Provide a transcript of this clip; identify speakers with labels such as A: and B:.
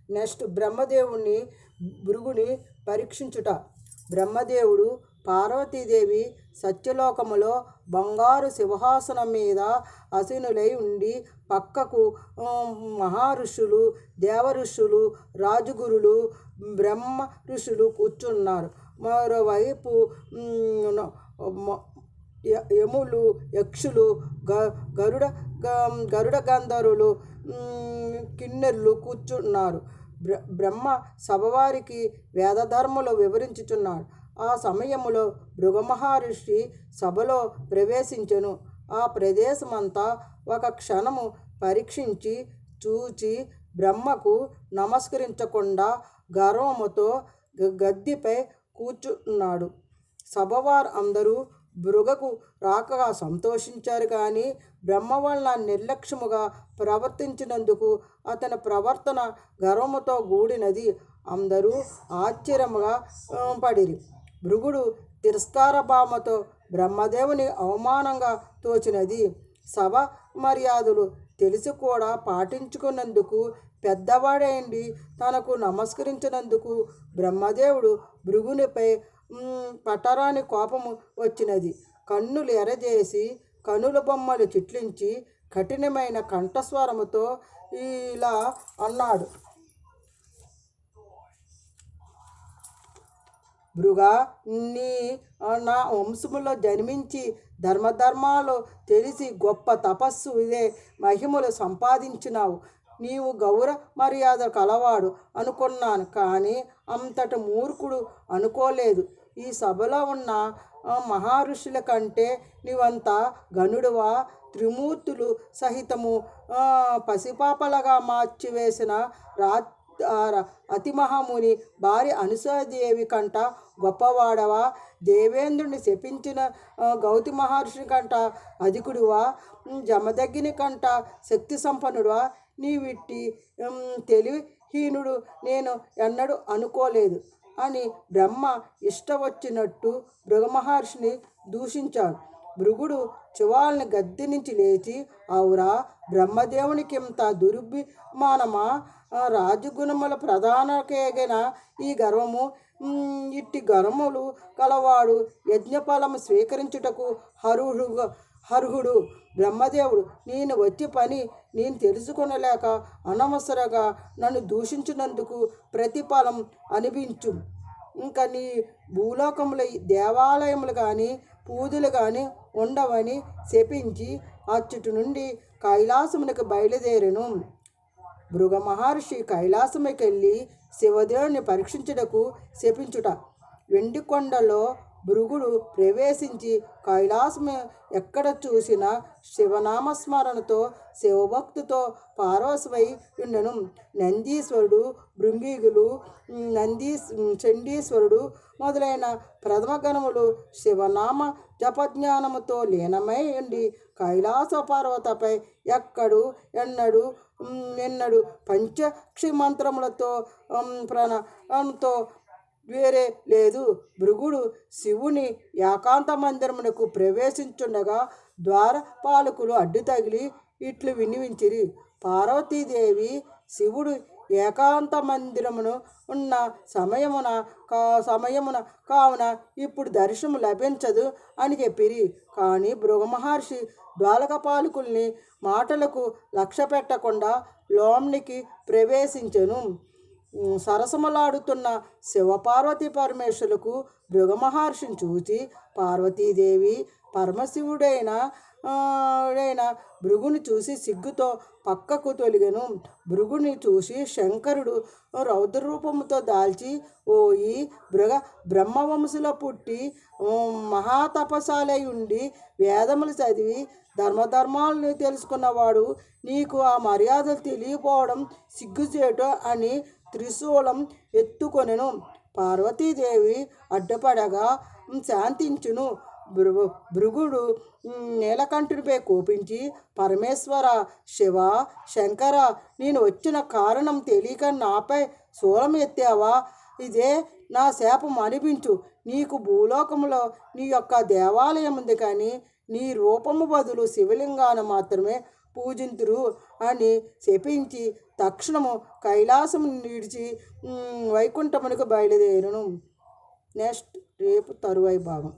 A: Next బ్రహ్మదేవుని భృగుని పరీక్షించుట. బ్రహ్మదేవుడు పార్వతీదేవి సత్యలోకములో బంగారు సింహాసనం మీద అసీనులై ఉండి పక్కకు మహర్షులు, దేవఋషులు, రాజగురులు, బ్రహ్మ ఋషులు కూర్చున్నారు. మరోవైపు యములు, యక్షులు, గరుడ గరుడ గంధర్వులు, కిన్నెర్లు కూర్చున్నారు. బ్రహ్మ సభవారికి వేదధర్మలు వివరించుచున్నాడు. ఆ సమయములో భృగుమహర్షి సభలో ప్రవేశించెను. ఆ ప్రదేశమంతా ఒక క్షణము పరీక్షించి చూచి బ్రహ్మకు నమస్కరించకుండా గర్వముతో గద్దెపై కూర్చున్నాడు. సభవారు అందరూ భృగుకు రాకగా సంతోషించారు. కానీ బ్రహ్మ వలన నిర్లక్ష్యముగా ప్రవర్తించినందుకు అతని ప్రవర్తన గర్వముతో కూడినది. అందరూ ఆశ్చర్యముగా పడిరి. భృగుడు తిరస్కార భావముతో బ్రహ్మదేవుని అవమానంగా తోచినది. సభ మర్యాదలు తెలిసి కూడా పాటించుకున్నందుకు, పెద్దవాడైండి తనకు నమస్కరించినందుకు బ్రహ్మదేవుడు భృగునిపై పట్టరాని కోపము వచ్చినది. కన్నులు ఎరజేసి కనుల బొమ్మలు చిట్లించి కఠినమైన కంఠస్వరముతో ఇలా అన్నాడు. భృగా, నా వంశములో జన్మించి ధర్మధర్మాలు తెలిసి గొప్ప తపస్సు ఇదే మహిమలు సంపాదించినావు. నీవు గౌరవ మర్యాద కలవాడు అనుకున్నాను, కానీ అంతటి మూర్ఖుడు అనుకోలేదు. ఈ సభలో ఉన్న మహర్షుల కంటే నీవంత గనుడువా? త్రిమూర్తులు సహితము పసిపాపలుగా మార్చివేసిన అతిమహాముని భార్య అనసూయాదేవి కంట గొప్పవాడవా? దేవేంద్రుని శపించిన గౌతమి మహర్షి కంట అధికుడువా? జమదగ్ని కంట శక్తి సంపన్నుడువా? నీవిట్టి తెలివిహీనుడు నేను ఎన్నడూ అనుకోలేదు అని బ్రహ్మ ఇష్టవచ్చినట్టు భృగుమహర్షిని దూషించాడు. భృగుడు చివాలని గద్దె నుంచి లేచి, అవురా, బ్రహ్మదేవునికి ఇంత దురభిమానమా? రాజగుణముల ప్రధానకేగిన ఈ గర్వము, ఇట్టి గర్వములు కలవాడు యజ్ఞఫలము స్వీకరించుటకు అర్హుడు. బ్రహ్మదేవుడు నేను వచ్చే పని నేను తెలుసుకొనలేక అనవసరంగా నన్ను దూషించినందుకు ప్రతిఫలం అనిపించు. ఇంకా నీ భూలోకముల దేవాలయములు కానీ పూజలు కానీ ఉండవని శపించి అచ్చుటి నుండి కైలాసమునకు బయలుదేరెను. భృగుమహర్షి కైలాసముకెళ్ళి శివదేవుని పరీక్షించుటకు శపించుట. వెండికొండలో భృగుడు ప్రవేశించి కైలాసము ఎక్కడ చూసిన శివనామస్మరణతో శివభక్తితో పారవశమై ఉండెను. నందీశ్వరుడు, భృంగిగులు, చండీశ్వరుడు మొదలైన ప్రథమగణములు శివనామ జపజ్ఞానముతో లీనమై ఉండి కైలాస పర్వతపై ఎన్నడు పంచాక్షి మంత్రములతో ప్రణంతో వేరే లేదు. భృగుడు శివుని ఏకాంత మందిరమునకు ప్రవేశించుండగా ద్వారపాలకులు అడ్డు తగిలి ఇట్లు వినిపించిరి. పార్వతీదేవి శివుడు ఏకాంత మందిరమును ఉన్న సమయమున కావున ఇప్పుడు దర్శనం లభించదు అని చెప్పిరి. కానీ భృగుమహర్షి ద్వారపాలకుల్ని మాటలకు లక్ష్య పెట్టకుండా లోనికి ప్రవేశించెను. సరసములాడుతున్న శివపార్వతీ పరమేశ్వరులకు భృగుమహర్షిని చూచి పార్వతీదేవి పరమశివుడైన భృగుని చూసి సిగ్గుతో పక్కకు తొలిగెను. భృగుని చూసి శంకరుడు రౌద్రరూపముతో దాల్చి, ఓయి బ్రహ్మవంశులో పుట్టి మహాతపశాలై ఉండి వేదములు చదివి ధర్మధర్మాలను తెలుసుకున్నవాడు నీకు ఆ మర్యాదలు తెలియపోవడం సిగ్గుచేటు అని త్రిశూలం ఎత్తుకొనెను. పార్వతీదేవి అడ్డుపడగా శాంతించును. భృగుడు నీలకంఠునిపై కోపించి, పరమేశ్వర, శివ, శంకర, నేను వచ్చిన కారణం తెలియక నాపై శూలం ఎత్తావా? ఇదే నా శాపం అనిపించు. నీకు భూలోకంలో నీ యొక్క దేవాలయం ఉంది, కానీ నీ రూపము బదులు శివలింగాన్ని మాత్రమే పూజింతురు అని శపించి తక్షణము కైలాసము విడిచి వైకుంఠమునకు బయలుదేరును. నెక్స్ట్ రేపు తరువాయి భాగం.